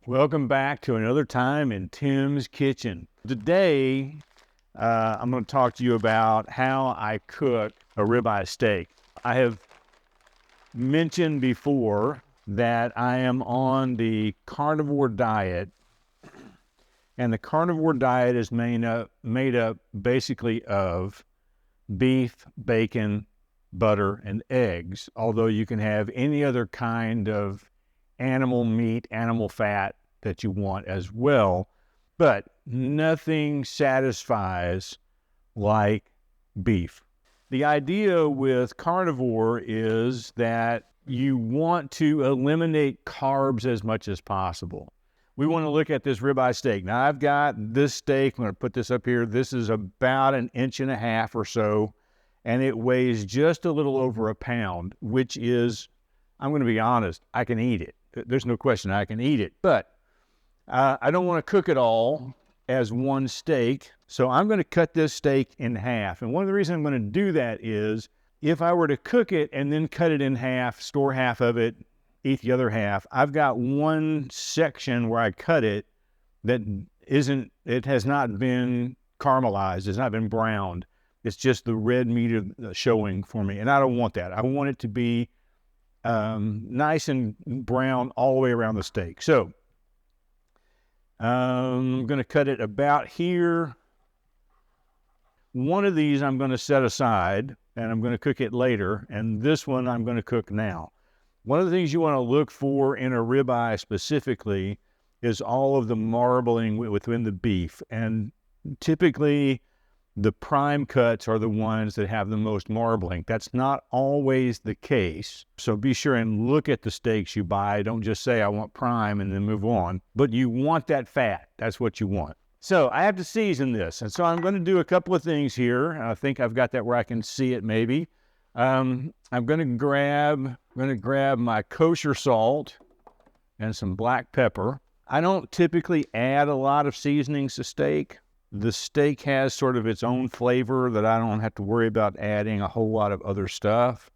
Welcome back to another time in Tim's Kitchen. Today, I'm going to talk to you about how I cook a ribeye steak. I have mentioned before that I am on the carnivore diet, and the carnivore diet is made up basically of beef, bacon, butter, and eggs, although you can have any other kind of animal meat, animal fat that you want as well, but nothing satisfies like beef. The idea with carnivore is that you want to eliminate carbs as much as possible. We want to look at this ribeye steak. Now I've got this steak, I'm going to put this up here. This is about 1.5 inches or so, and it weighs just a little over a pound, which is, I'm going to be honest, I can eat it. There's no question I can eat it, but I don't want to cook it all as one steak, so I'm going to cut this steak in half. And one of the reasons I'm going to do that is if I were to cook it and then cut it in half, store half of it, eat the other half, I've got one section where I cut it that it has not been caramelized, it's not been browned. It's just the red meat showing for me, and I don't want that. I want it to be nice and brown all the way around the steak. So I'm going to cut it about here. One of these I'm going to set aside, and I'm going to cook it later, and this one I'm going to cook now. One of the things you want to look for in a ribeye specifically is all of the marbling within the beef, and typically the prime cuts are the ones that have the most marbling. That's not always the case. So be sure and look at the steaks you buy. Don't just say, I want prime and then move on. But you want that fat. That's what you want. So I have to season this. And so I'm going to do a couple of things here. I think I've got that where I can see it maybe. I'm going to grab my kosher salt and some black pepper. I don't typically add a lot of seasonings to steak. The steak has sort of its own flavor that I don't have to worry about adding a whole lot of other stuff.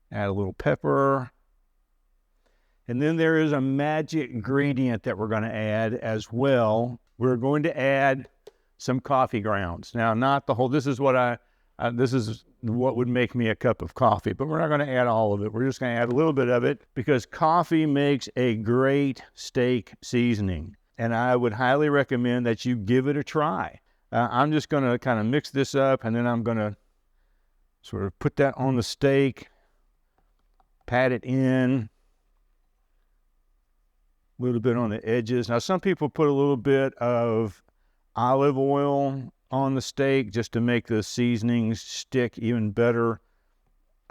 Add a little pepper. And then there is a magic ingredient that we're going to add as well. We're going to add some coffee grounds. Now, not the whole, this is what would make me a cup of coffee, but we're not going to add all of it. We're just going to add a little bit of it because coffee makes a great steak seasoning. And I would highly recommend that you give it a try. I'm just going to kind of mix this up, and then I'm going to sort of put that on the steak, pat it in, a little bit on the edges. Now, some people put a little bit of olive oil on the steak just to make the seasonings stick even better.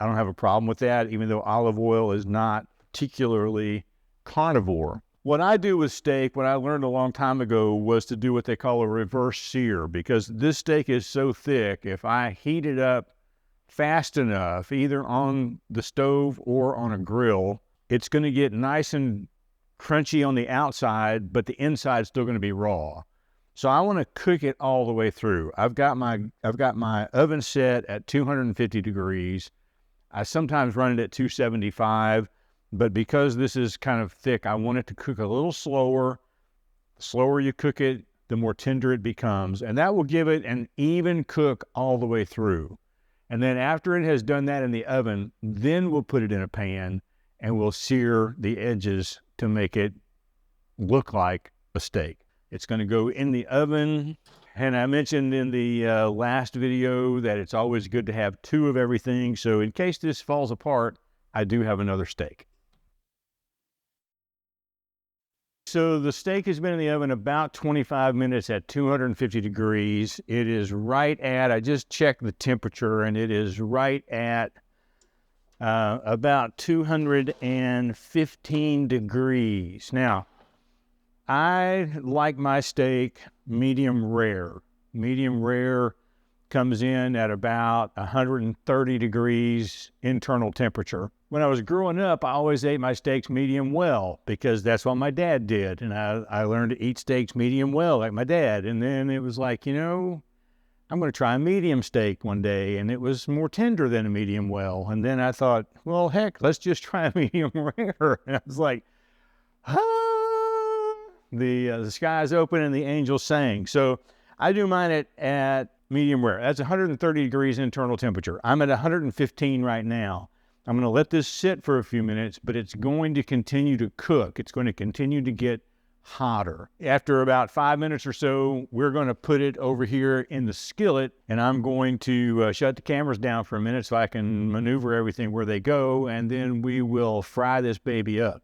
I don't have a problem with that, even though olive oil is not particularly carnivore. What I do with steak, what I learned a long time ago, was to do what they call a reverse sear, because this steak is so thick, if I heat it up fast enough, either on the stove or on a grill, it's going to get nice and crunchy on the outside, but the inside's still going to be raw. So I want to cook it all the way through. I've got my oven set at 250 degrees. I sometimes run it at 275. But because this is kind of thick, I want it to cook a little slower. The slower you cook it, the more tender it becomes. And that will give it an even cook all the way through. And then after it has done that in the oven, then we'll put it in a pan and we'll sear the edges to make it look like a steak. It's going to go in the oven. And I mentioned in the last video that it's always good to have 2 of everything. So in case this falls apart, I do have another steak. So the steak has been in the oven about 25 minutes at 250 degrees. It is right at, I just checked the temperature, and it is right at about 215 degrees. Now, I like my steak medium rare. Medium rare comes in at about 130 degrees internal temperature. When I was growing up, I always ate my steaks medium well because that's what my dad did. And I learned to eat steaks medium well like my dad. And then it was like, you know, I'm going to try a medium steak one day. And it was more tender than a medium well. And then I thought, well, heck, let's just try a medium rare. And I was like, The sky's open and the angels sang. So I do mine at medium rare. That's 130 degrees internal temperature. I'm at 115 right now. I'm going to let this sit for a few minutes, but it's going to continue to cook. It's going to continue to get hotter. After about 5 minutes or so, we're going to put it over here in the skillet, and I'm going to shut the cameras down for a minute so I can maneuver everything where they go, and then we will fry this baby up.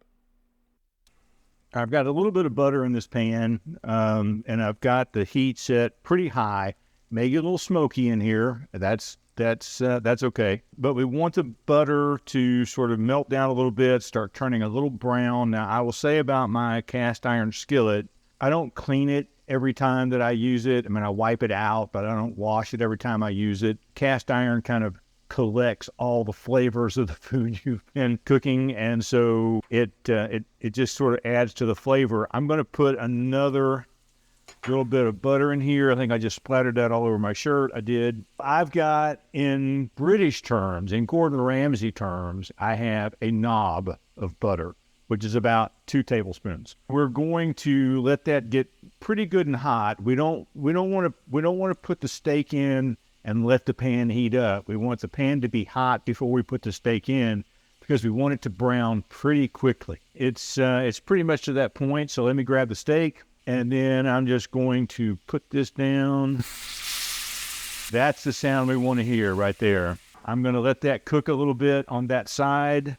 I've got a little bit of butter in this pan, and I've got the heat set pretty high. May get a little smoky in here. That's okay. But we want the butter to sort of melt down a little bit, start turning a little brown. Now, I will say about my cast iron skillet, I don't clean it every time that I use it. I mean, I wipe it out, but I don't wash it every time I use it. Cast iron kind of collects all the flavors of the food you've been cooking, and so it just sort of adds to the flavor. I'm going to put another little bit of butter in here. I think I just splattered that all over my shirt. I did. I've got, in British terms, in Gordon Ramsay terms, I have a knob of butter, which is about 2 tablespoons. We're going to let that get pretty good and hot. We don't want to put the steak in and let the pan heat up. We want the pan to be hot before we put the steak in, because we want it to brown pretty quickly. It's pretty much to that point. So let me grab the steak. And then I'm just going to put this down. That's the sound we want to hear right there. I'm going to let that cook a little bit on that side.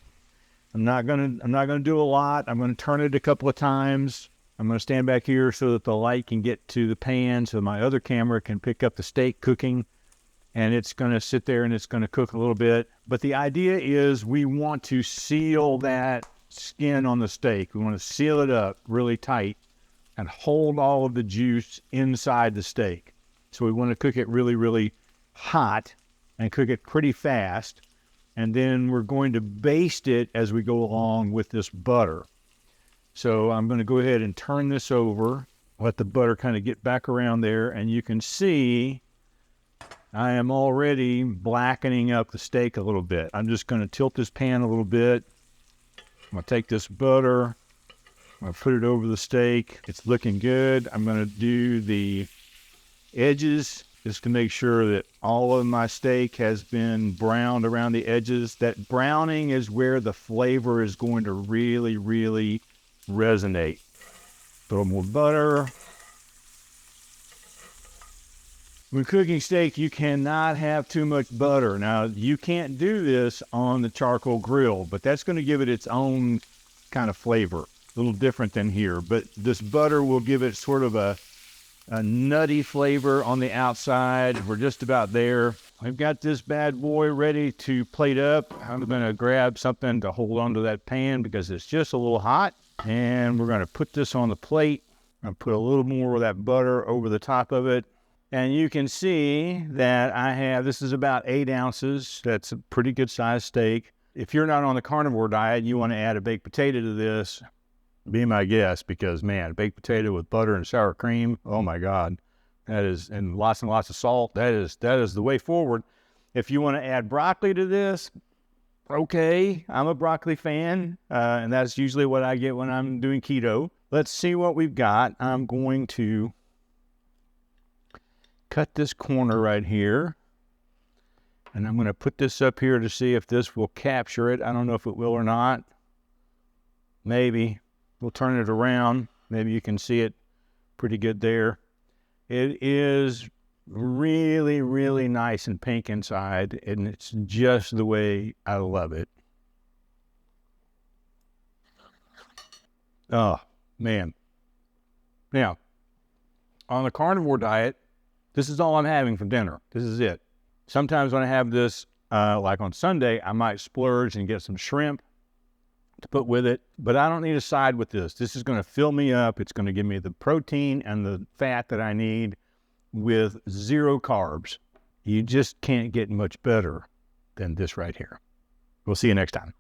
I'm not going to do a lot. I'm going to turn it a couple of times. I'm going to stand back here so that the light can get to the pan so my other camera can pick up the steak cooking. And it's going to sit there and it's going to cook a little bit. But the idea is we want to seal that skin on the steak. We want to seal it up really tight and hold all of the juice inside the steak. So we want to cook it really, really hot and cook it pretty fast. And then we're going to baste it as we go along with this butter. So I'm going to go ahead and turn this over, let the butter kind of get back around there. And you can see I am already blackening up the steak a little bit. I'm just going to tilt this pan a little bit. I'm going to take this butter, I'm going to put it over the steak. It's looking good. I'm going to do the edges just to make sure that all of my steak has been browned around the edges. That browning is where the flavor is going to really, really resonate. A little more butter. When cooking steak, you cannot have too much butter. Now, you can't do this on the charcoal grill, but that's going to give it its own kind of flavor. A little different than here, but this butter will give it sort of a nutty flavor on the outside. We're just about there. We've got this bad boy ready to plate up. I'm going to grab something to hold onto that pan because it's just a little hot, and we're going to put this on the plate. I'll put a little more of that butter over the top of it. And you can see that this is about 8 ounces. That's a pretty good sized steak. If you're not on the carnivore diet, you want to add a baked potato to this, be my guest, because man, baked potato with butter and sour cream, oh my God, and lots of salt, that is the way forward. If you want to add broccoli to this, okay, I'm a broccoli fan, and that's usually what I get when I'm doing keto. Let's see what we've got. I'm going to cut this corner right here, and I'm going to put this up here to see if this will capture it. I don't know if it will or not. Maybe. We'll turn it around. Maybe you can see it pretty good there. It is really, really nice and pink inside, and it's just the way I love it. Oh, man. Now, on the carnivore diet, this is all I'm having for dinner. This is it. Sometimes when I have this, like on Sunday, I might splurge and get some shrimp to put with it, but I don't need a side with this. This is going to fill me up. It's going to give me the protein and the fat that I need with 0 carbs. You just can't get much better than this right here. We'll see you next time.